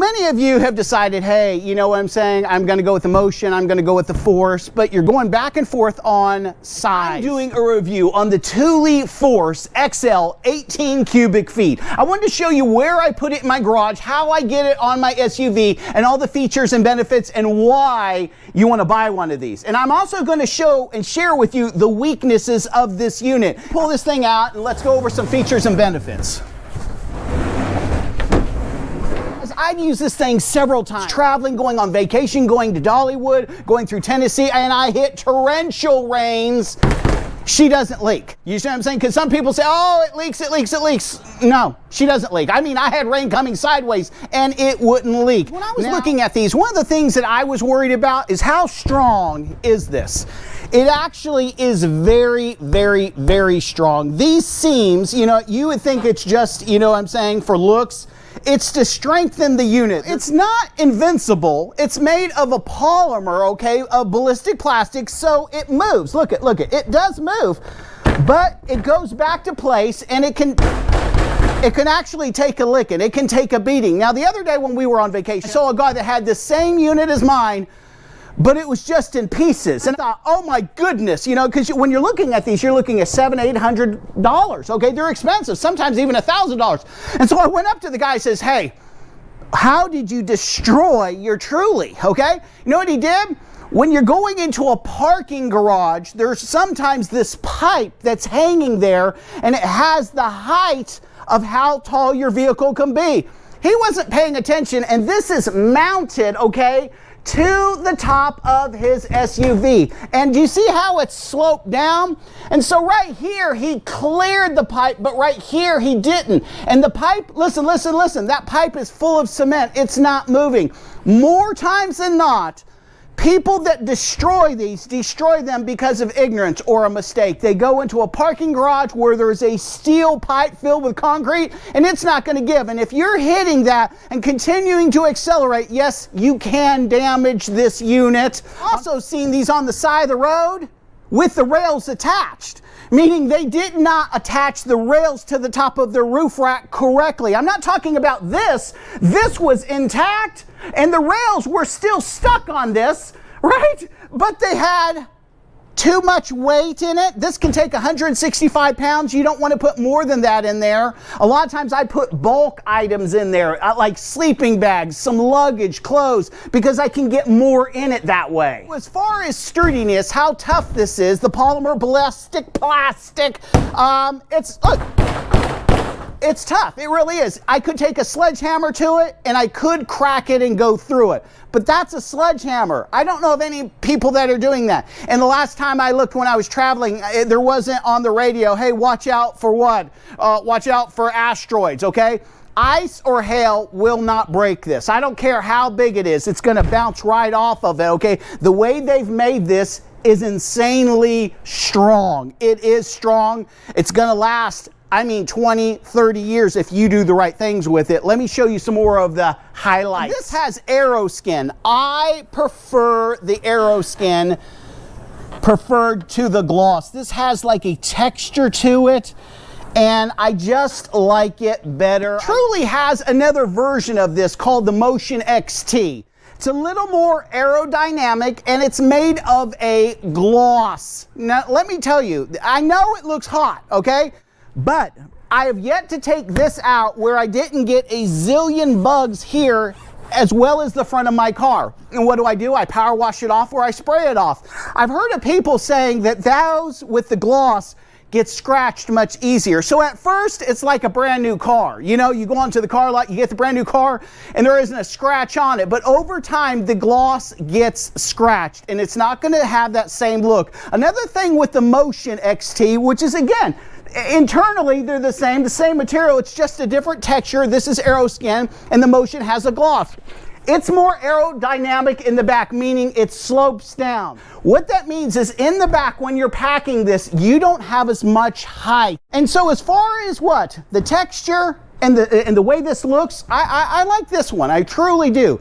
Many of you have decided, hey, you know what I'm saying? I'm going to go with the Motion, I'm going to go with the Force, but you're going back and forth on size. I'm doing a review on the Thule Force XT 18 cubic feet. I wanted to show you where I put it in my garage, how I get it on my SUV, and all the features and benefits, and why you want to buy one of these. And I'm also going to show and share with you the weaknesses of this unit. Pull this thing out and let's go over some features and benefits. I've used this thing several times, traveling, going on vacation, going to Dollywood, going through Tennessee, and I hit torrential rains. She doesn't leak. You see what I'm saying? Because some people say, oh, it leaks, it leaks, it leaks. No, she doesn't leak. I mean, I had rain coming sideways and it wouldn't leak. When I was looking at these, one of the things that I was worried about is how strong is this? It actually is very, very, very strong. These seams, you know, you would think it's just, you know what I'm saying, for looks. It's to strengthen the unit. It's not invincible. It's made of a polymer, okay, of ballistic plastic, so it moves. Look at it does move, but it goes back to place, and it can actually take a licking. It can take a beating. Now, the other day when we were on vacation, I saw a guy that had the same unit as mine, but it was just in pieces. And I thought, oh my goodness, you know, because when you're looking at these, you're looking at $700, $800, okay? They're expensive, sometimes even $1,000. And so I went up to the guy and says, hey, how did you destroy your Thule, okay? You know what he did? When you're going into a parking garage, there's sometimes this pipe that's hanging there, and it has the height of how tall your vehicle can be. He wasn't paying attention, and this is mounted, okay, to the top of his SUV. And do you see how it's sloped down? And so right here, he cleared the pipe, but right here, he didn't. And the pipe, listen, that pipe is full of cement. It's not moving. More times than not, people that destroy these, destroy them because of ignorance or a mistake. They go into a parking garage where there's a steel pipe filled with concrete, and it's not going to give. And if you're hitting that and continuing to accelerate, yes, you can damage this unit. Also seen these on the side of the road with the rails attached, meaning they did not attach the rails to the top of their roof rack correctly. I'm not talking about this. This was intact, and the rails were still stuck on this, right? But they had too much weight in it. This can take 165 pounds. You don't want to put more than that in there. A lot of times I put bulk items in there, like sleeping bags, some luggage, clothes, because I can get more in it that way. As far as sturdiness, how tough this is, the polymer ballistic plastic, it's tough. It really is. I could take a sledgehammer to it and I could crack it and go through it. But that's a sledgehammer. I don't know of any people that are doing that. And the last time I looked when I was traveling, there wasn't on the radio, hey, watch out for what? Watch out for asteroids, okay? Ice or hail will not break this. I don't care how big it is. It's going to bounce right off of it, okay? The way they've made this is insanely strong. It is strong. It's going to last, I mean, 20, 30 years if you do the right things with it. Let me show you some more of the highlights. This has aero skin. I prefer the aero skin preferred to the gloss. This has like a texture to it, and I just like it better. Thule has another version of this called the Motion XT. It's a little more aerodynamic, and it's made of a gloss. Now, let me tell you, I know it looks hot, okay? But I have yet to take this out where I didn't get a zillion bugs here as well as the front of my car. And what do? I power wash it off or I spray it off. I've heard of people saying that those with the gloss get scratched much easier. So at first, it's like a brand new car. You know, you go onto the car lot, you get the brand new car, and there isn't a scratch on it. But over time, the gloss gets scratched, and it's not going to have that same look. Another thing with the Motion XT, which is, again, internally, they're the same material, it's just a different texture. This is aero skin, and the Motion has a gloss. It's more aerodynamic in the back, meaning it slopes down. What that means is in the back, when you're packing this, you don't have as much height. And so as far as what? The texture and the way this looks, I like this one. I truly do.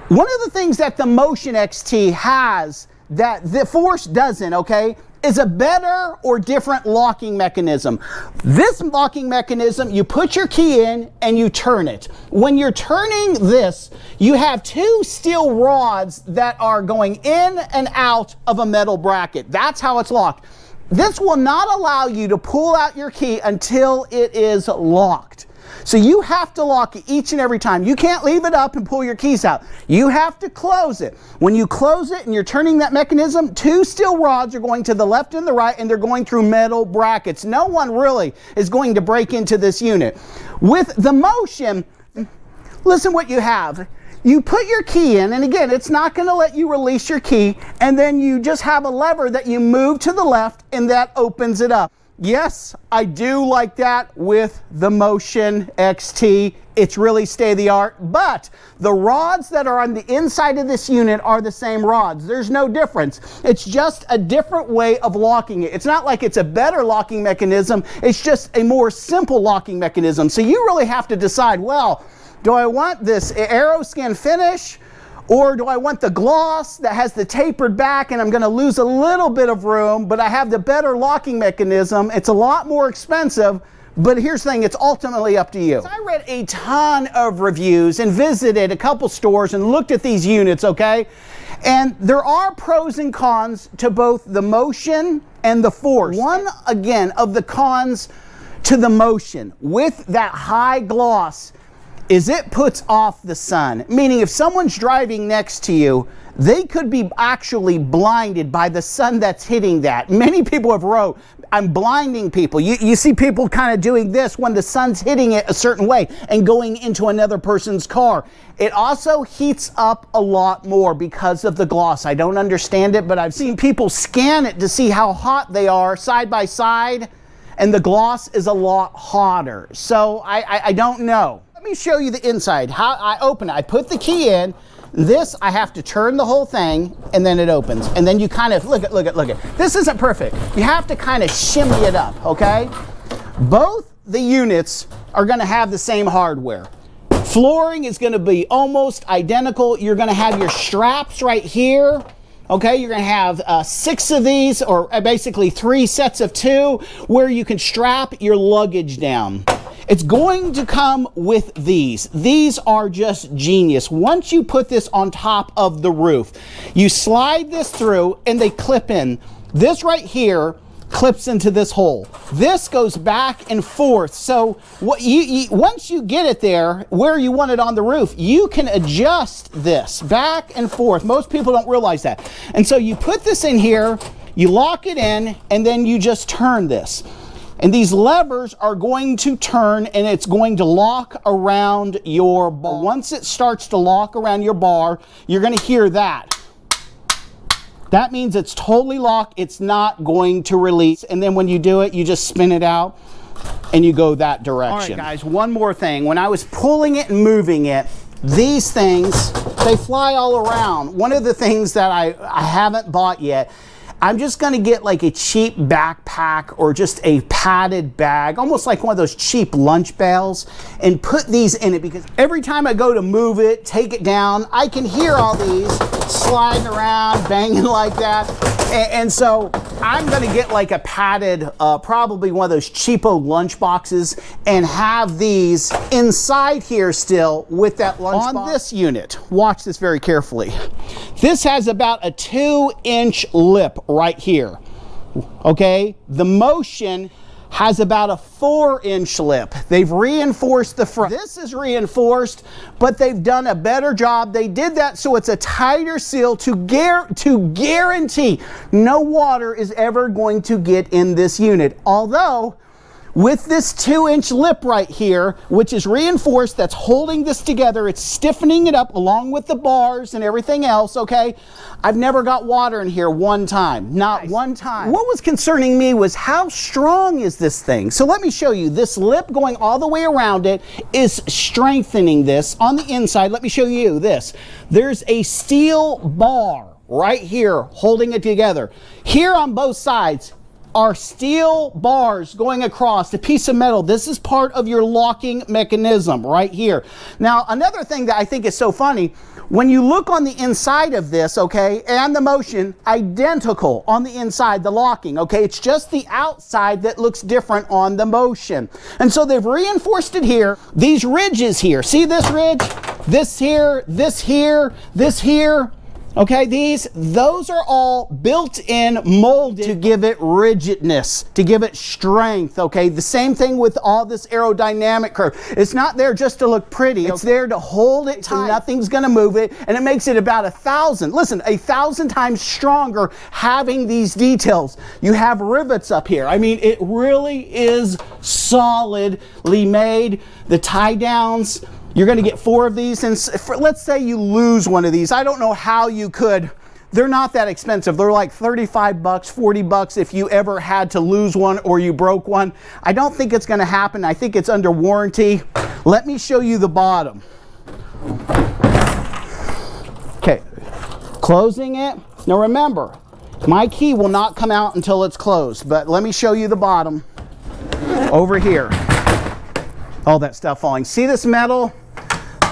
One of the things that the Motion XT has that the Force doesn't, okay, is a better or different locking mechanism. This locking mechanism, you put your key in and you turn it. When you're turning this, you have two steel rods that are going in and out of a metal bracket. That's how it's locked. This will not allow you to pull out your key until it is locked. So you have to lock it each and every time. You can't leave it up and pull your keys out. You have to close it. When you close it and you're turning that mechanism, two steel rods are going to the left and the right, and they're going through metal brackets. No one really is going to break into this unit. With the motion, listen what you have. You put your key in, and again, it's not going to let you release your key, and then you just have a lever that you move to the left, and that opens it up. Yes, I do like that with the Motion XT. It's really state-of-the-art, but the rods that are on the inside of this unit are the same rods. There's no difference. It's just a different way of locking it. It's not like it's a better locking mechanism. It's just a more simple locking mechanism. So you really have to decide, well, do I want this Aeroskin finish, or do I want the gloss that has the tapered back and I'm going to lose a little bit of room, but I have the better locking mechanism? It's a lot more expensive, but here's the thing, it's ultimately up to you. I read a ton of reviews and visited a couple stores and looked at these units, okay? And there are pros and cons to both the Motion and the Force. One, again, of the cons to the Motion with that high gloss is it puts off the sun. Meaning if someone's driving next to you, they could be actually blinded by the sun that's hitting that. Many people have wrote, I'm blinding people. You see people kind of doing this when the sun's hitting it a certain way and going into another person's car. It also heats up a lot more because of the gloss. I don't understand it, but I've seen people scan it to see how hot they are side by side, and the gloss is a lot hotter. So I don't know. Let me show you the inside, how I open it. I put the key in. This, I have to turn the whole thing, and then it opens. And then you kind of, look at. This isn't perfect. You have to kind of shimmy it up, okay? Both the units are gonna have the same hardware. Flooring is gonna be almost identical. You're gonna have your straps right here. Okay, you're gonna have 6 of these, or basically 3 sets of 2, where you can strap your luggage down. It's going to come with these. These are just genius. Once you put this on top of the roof, you slide this through and they clip in. This right here clips into this hole. This goes back and forth. So what once you get it there where you want it on the roof, you can adjust this back and forth. Most people don't realize that. And so you put this in here, you lock it in, and then you just turn this. And these levers are going to turn, and it's going to lock around your bar. Once it starts to lock around your bar, you're going to hear that. That means it's totally locked. It's not going to release. And then when you do it, you just spin it out and you go that direction. All right, guys, one more thing. When I was pulling it and moving it, these things, they fly all around. One of the things that I haven't bought yet, I'm just gonna get like a cheap backpack or just a padded bag, almost like one of those cheap lunch bags, and put these in it, because every time I go to move it, take it down, I can hear all these sliding around, banging like that. And so I'm gonna get like a padded, probably one of those cheapo lunch boxes, and have these inside here still with that lunch box. On this unit, watch this very carefully. This has about a 2-inch lip right here, okay? The Motion has about a 4-inch lip. They've reinforced the front. This is reinforced, but they've done a better job. They did that so it's a tighter seal to guarantee no water is ever going to get in this unit. Although, with this 2-inch lip right here, which is reinforced, that's holding this together, it's stiffening it up along with the bars and everything else, okay? I've never got water in here one time, not one time. What was concerning me was how strong is this thing? So let me show you. This lip going all the way around it is strengthening this on the inside. Let me show you this. There's a steel bar right here holding it together. Here on both sides, are steel bars going across a piece of metal. This is part of your locking mechanism right here. Now, another thing that I think is so funny, when you look on the inside of this, okay, and the motion, identical on the inside, the locking, okay? It's just the outside that looks different on the motion. And so they've reinforced it here. These ridges here, see this ridge? This here, this here, this here. Okay, those are all built-in molded to give it rigidness, to give it strength, okay? The same thing with all this aerodynamic curve. It's not there just to look pretty. It's there to hold it tight. Nothing's gonna move it, and it makes it about 1,000 times stronger having these details. You have rivets up here. I mean, it really is solidly made. The tie downs, you're going to get 4 of these, and let's say you lose one of these. I don't know how you could. They're not that expensive. They're like 35 bucks, 40 bucks if you ever had to lose one or you broke one. I don't think it's going to happen. I think it's under warranty. Let me show you the bottom. Okay, closing it. Now remember, my key will not come out until it's closed, but let me show you the bottom over here. All that stuff falling. See this metal?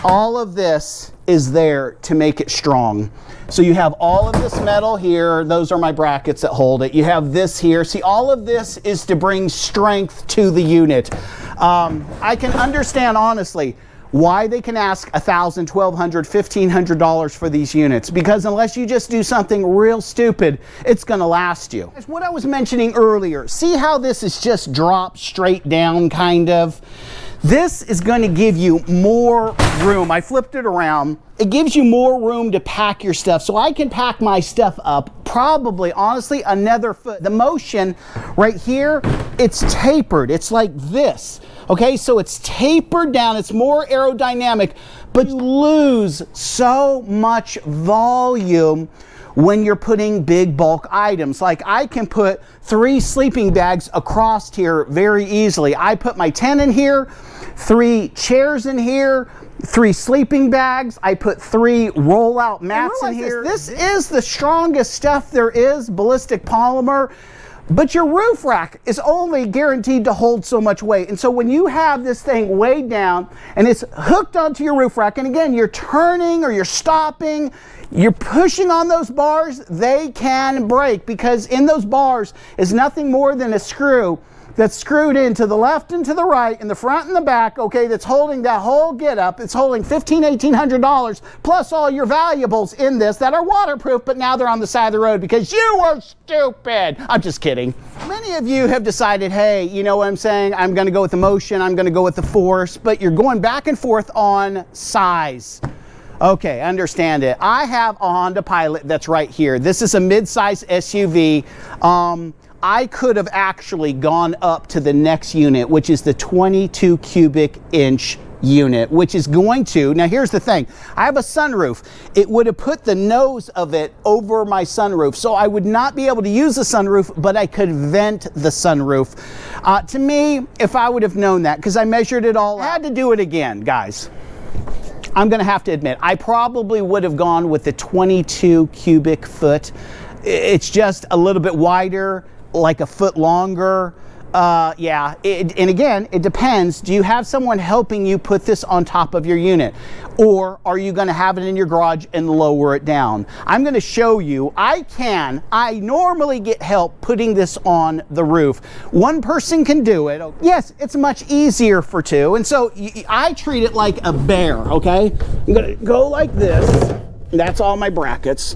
All of this is there to make it strong. So you have all of this metal here. Those are my brackets that hold it. You have this here. See, all of this is to bring strength to the unit. I can understand, honestly, why they can ask $1,000, $1,200, $1,500 for these units, because unless you just do something real stupid, it's going to last you. As what I was mentioning earlier, see how this is just dropped straight down, kind of? This is going to give you more room. I flipped it around. It gives you more room to pack your stuff. So I can pack my stuff up probably, honestly, another foot. The motion right here, it's tapered. It's like this. Okay, so it's tapered down. It's more aerodynamic, but you lose so much volume when you're putting big bulk items. Like I can put 3 sleeping bags across here very easily. I put my tent in here, 3 chairs in here, 3 sleeping bags. I put 3 roll-out mats in here. This is the strongest stuff there is, ballistic polymer. But your roof rack is only guaranteed to hold so much weight. And so when you have this thing weighed down and it's hooked onto your roof rack, and again, you're turning or you're stopping, you're pushing on those bars, they can break, because in those bars is nothing more than a screw that's screwed into the left and to the right, in the front and the back, okay, that's holding that whole get up. It's holding $1,500, $1,800 plus all your valuables in this that are waterproof, but now they're on the side of the road because you were stupid. I'm just kidding. Many of you have decided, hey, you know what I'm saying? I'm going to go with the motion, I'm going to go with the force, but you're going back and forth on size. Okay, understand it. I have a Honda Pilot that's right here. This is a mid-size SUV. I could have actually gone up to the next unit, which is the 22 cubic inch unit, which is going to, now here's the thing, I have a sunroof. It would have put the nose of it over my sunroof, so I would not be able to use the sunroof, but I could vent the sunroof. To me, if I would have known that, because I measured it all, I had to do it again, guys. I'm going to have to admit, I probably would have gone with the 22 cubic foot. It's just a little bit wider, like a foot longer. Yeah, and again, it depends. Do you have someone helping you put this on top of your unit? Or are you going to have it in your garage and lower it down? I'm going to show you. I normally get help putting this on the roof. One person can do it. Yes, it's much easier for 2. And so I treat it like a bear, okay? I'm going to go like this. That's all my brackets.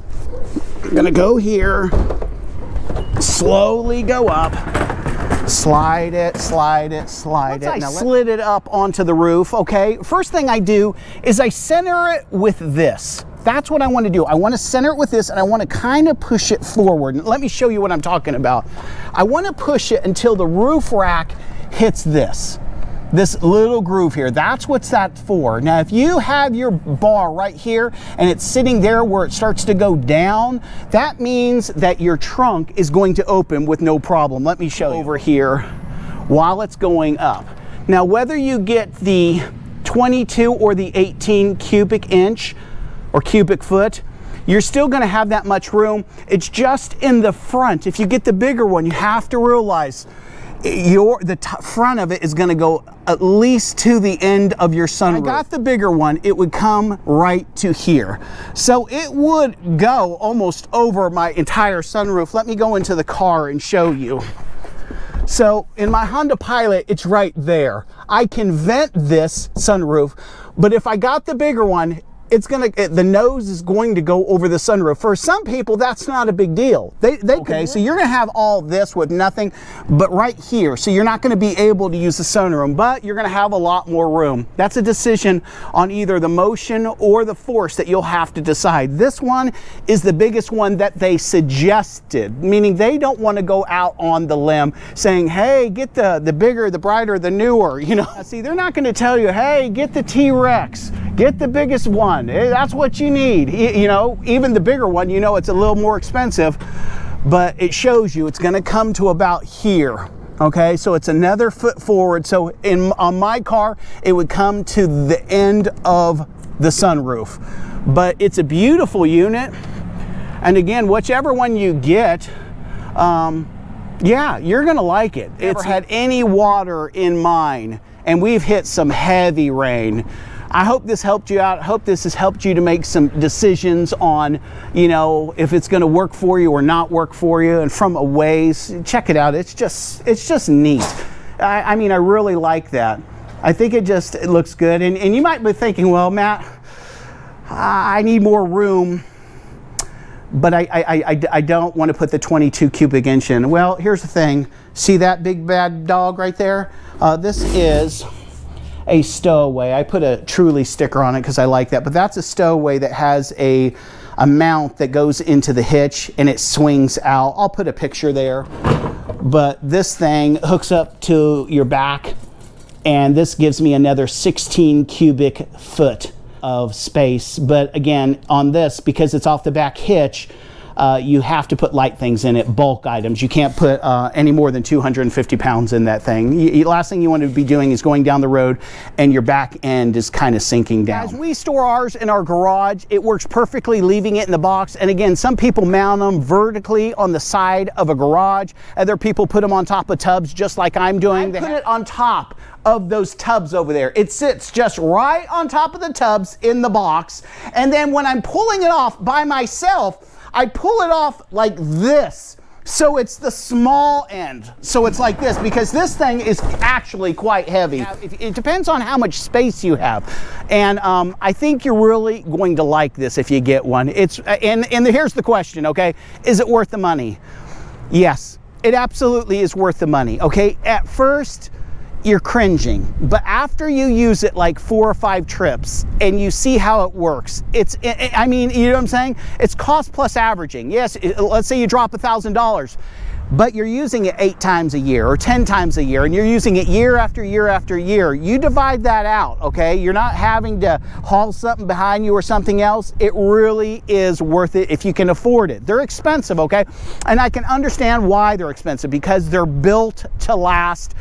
I'm going to go here, slowly go up. Slide it, slide it, slide it. Now slid it up onto the roof, okay? First thing I do is I center it with this. That's what I want to do. I want to center it with this, and I want to kind of push it forward. And let me show you what I'm talking about. I want to push it until the roof rack hits this little groove here. That's what's that for. Now, if you have your bar right here and it's sitting there where it starts to go down, that means that your trunk is going to open with no problem. Let me show you over here while it's going up. Now, whether you get the 22 or the 18 cubic inch or cubic foot, you're still going to have that much room. It's just in the front. If you get the bigger one, you have to realize the front of it is going to go at least to the end of your sunroof. I got the bigger one, it would come right to here. So it would go almost over my entire sunroof. Let me go into the car and show you. So in my Honda Pilot, it's right there. I can vent this sunroof, but if I got the bigger one, the nose is going to go over the sunroof. For some people, that's not a big deal. Okay, so you're gonna have all this with nothing but right here. So you're not gonna be able to use the sunroom, but you're gonna have a lot more room. That's a decision on either the Motion or the Force that you'll have to decide. This one is the biggest one that they suggested, meaning they don't wanna go out on the limb saying, hey, get the bigger, the brighter, the newer, you know. See, they're not gonna tell you, hey, get the T-Rex, get the biggest one. That's what you need. You know, even the bigger one, you know, it's a little more expensive, but it shows you it's going to come to about here. Okay, so it's another foot forward. So on my car, it would come to the end of the sunroof. But it's a beautiful unit. And again, whichever one you get, yeah, you're going to like it. It's had any water in mine, and we've hit some heavy rain. I hope this helped you out. I hope this has helped you to make some decisions on, you know, if it's going to work for you or not work for you. And from a ways, check it out. It's just neat. I mean, I really like that. I think it looks good. And you might be thinking, well, Matt, I need more room, but I don't want to put the 22 cubic inch in. Well, here's the thing. See that big bad dog right there? This is a stowaway. I put a Truly sticker on it because I like that, but that's a stowaway that has a mount that goes into the hitch and it swings out. I'll put a picture there, but this thing hooks up to your back, and this gives me another 16 cubic foot of space. But again, on this, because it's off the back hitch, you have to put light things in it, bulk items. You can't put any more than 250 pounds in that thing. Last thing you want to be doing is going down the road and your back end is kind of sinking down. As we store ours in our garage, it works perfectly leaving it in the box. And again, some people mount them vertically on the side of a garage. Other people put them on top of tubs just like I'm doing. I put it on top of those tubs over there. It sits just right on top of the tubs in the box. And then when I'm pulling it off by myself, I pull it off like this. So it's the small end. So it's like this, because this thing is actually quite heavy. It depends on how much space you have. And I think you're really going to like this if you get one. And here's the question, okay? Is it worth the money? Yes, it absolutely is worth the money, okay? At first, you're cringing, but after you use it like 4 or 5 trips and you see how it works, I mean, you know what I'm saying? It's cost plus averaging. Yes, let's say you drop $1,000, but you're using it 8 times a year or 10 times a year, and you're using it year after year after year. You divide that out, okay? You're not having to haul something behind you or something else. It really is worth it if you can afford it. They're expensive, okay? And I can understand why they're expensive, because they're built to last.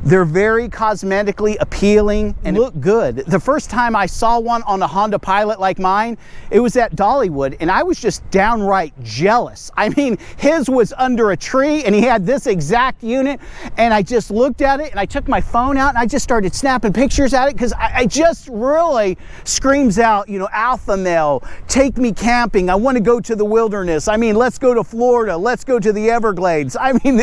They're very cosmetically appealing and look good. The first time I saw one on a Honda Pilot like mine, it was at Dollywood, and I was just downright jealous. I mean, his was under a tree and he had this exact unit, and I just looked at it and I took my phone out and I just started snapping pictures at it, because I just really screams out, you know, alpha male, take me camping, I want to go to the wilderness. I mean, let's go to Florida, let's go to the Everglades. I mean,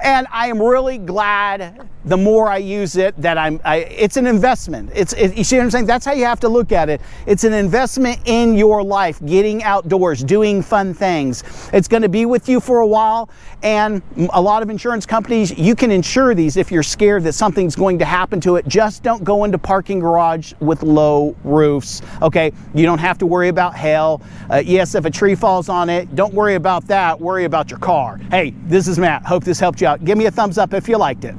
and I am really glad the more I use it, that it's an investment. You see what I'm saying? That's how you have to look at it. It's an investment in your life, getting outdoors, doing fun things. It's going to be with you for a while, and a lot of insurance companies, you can insure these if you're scared that something's going to happen to it. Just don't go into parking garage with low roofs, okay? You don't have to worry about hail. Yes, if a tree falls on it, don't worry about that. Worry about your car. Hey, this is Matt. Hope this helped you out. Give me a thumbs up if you liked it.